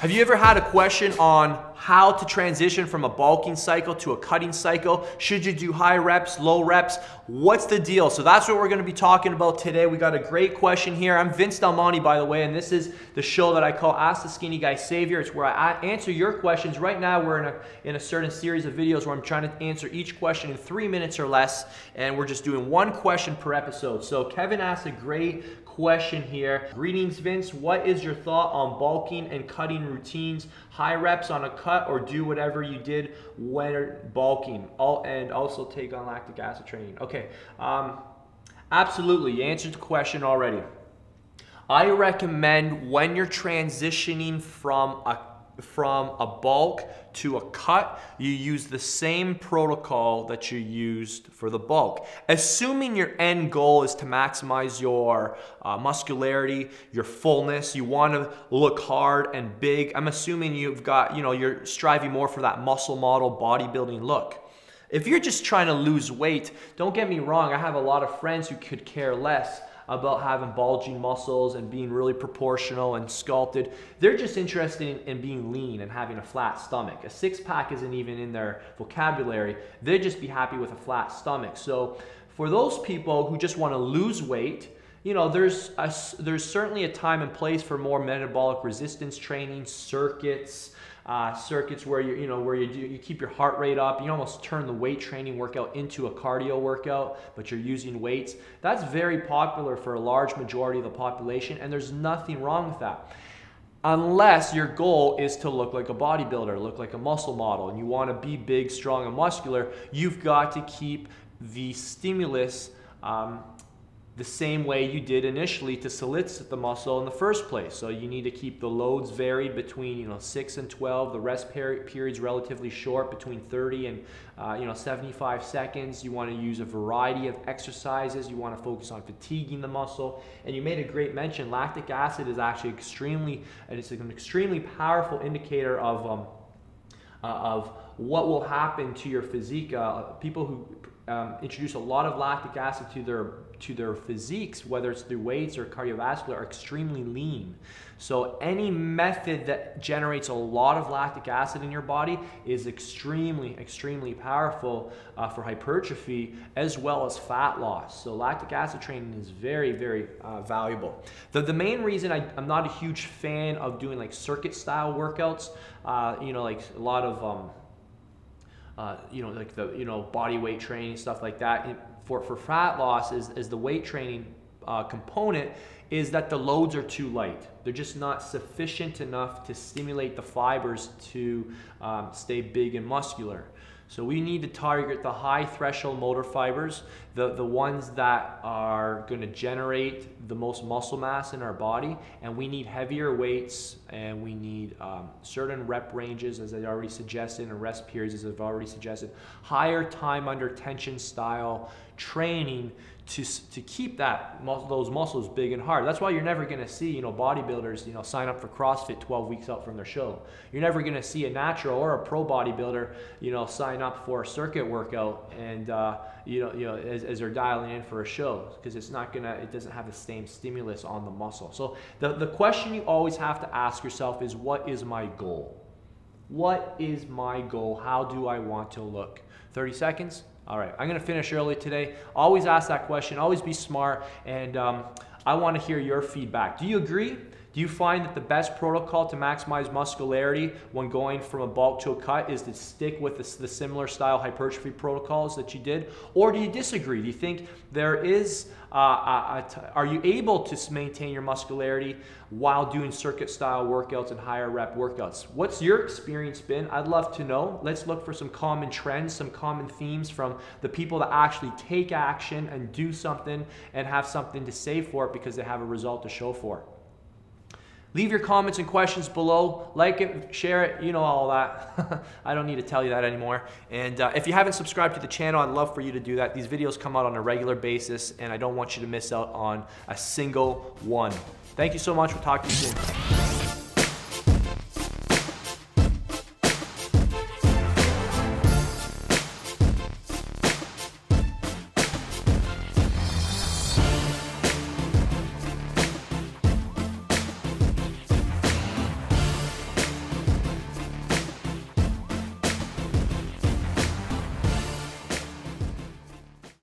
Have you ever had a question on how to transition from a bulking cycle to a cutting cycle? Should you do high reps, low reps? What's the deal? So that's what we're gonna be talking about today. We got a great question here. I'm Vince Del Monte, by the way, and this is the show that I call Ask the Skinny Guy Savior. It's where I answer your questions. Right now, we're in a certain series of videos where I'm trying to answer each question in 3 minutes or less, and we're just doing one question per episode. So Kevin asked a great question here. Greetings, Vince. What is your thought on bulking and cutting routines? High reps on a cut, or do whatever you did when bulking, and also take on lactic acid training? Okay, absolutely. You answered the question already. I recommend when you're transitioning from a bulk to a cut, you use the same protocol that you used for the bulk. Assuming your end goal is to maximize your muscularity, your fullness, you want to look hard and big. I'm assuming you've got, you're striving more for that muscle model bodybuilding look. If you're just trying to lose weight, don't get me wrong, I have a lot of friends who could care less about having bulging muscles and being really proportional and sculpted. They're just interested in being lean and having a flat stomach. A six-pack isn't even in their vocabulary. They'd just be happy with a flat stomach. So for those people who just want to lose weight, there's certainly a time and place for more metabolic resistance training circuits. Circuits where you keep your heart rate up. You almost turn the weight training workout into a cardio workout, but you're using weights. That's very popular for a large majority of the population, and there's nothing wrong with that. Unless your goal is to look like a bodybuilder, look like a muscle model, and you want to be big, strong, and muscular, you've got to keep the stimulus the same way you did initially to solicit the muscle in the first place. So you need to keep the loads varied between 6 and 12, the rest periods relatively short, between 30 and 75 seconds. You want to use a variety of exercises. You want to focus on fatiguing the muscle. And you made a great mention, lactic acid is actually an extremely powerful indicator of what will happen to your physique. People who introduce a lot of lactic acid to their physiques, whether it's through weights or cardiovascular, are extremely lean. So any method that generates a lot of lactic acid in your body is extremely, extremely powerful for hypertrophy as well as fat loss. So lactic acid training is very, very valuable. The main reason I'm not a huge fan of doing like circuit style workouts, like a lot of body weight training, stuff like that. For fat loss is the weight training component is that the loads are too light. They're just not sufficient enough to stimulate the fibers to stay big and muscular. So we need to target the high threshold motor fibers, the ones that are going to generate the most muscle mass in our body, and we need heavier weights, and we need certain rep ranges, as I already suggested, and rest periods, as I've already suggested, higher time under tension style training to keep those muscles big and hard. That's why you're never going to see bodybuilders sign up for CrossFit 12 weeks out from their show. You're never going to see a natural or a pro bodybuilder sign up for a circuit workout and as they're dialing in for a show, because it doesn't have the same stimulus on the muscle. So the question you always have to ask yourself is, what is my goal? What is my goal? How do I want to look? 30 seconds? All right, I'm gonna finish early today. Always ask that question, always be smart, and I wanna hear your feedback. Do you agree? Do you find that the best protocol to maximize muscularity when going from a bulk to a cut is to stick with the similar style hypertrophy protocols that you did? Or do you disagree? Do you think there is, are you able to maintain your muscularity while doing circuit style workouts and higher rep workouts? What's your experience been? I'd love to know. Let's look for some common trends, some common themes from the people that actually take action and do something and have something to say for it because they have a result to show for it. Leave your comments and questions below. Like it, share it, all that. I don't need to tell you that anymore. And if you haven't subscribed to the channel, I'd love for you to do that. These videos come out on a regular basis, and I don't want you to miss out on a single one. Thank you so much. We'll talk to you soon.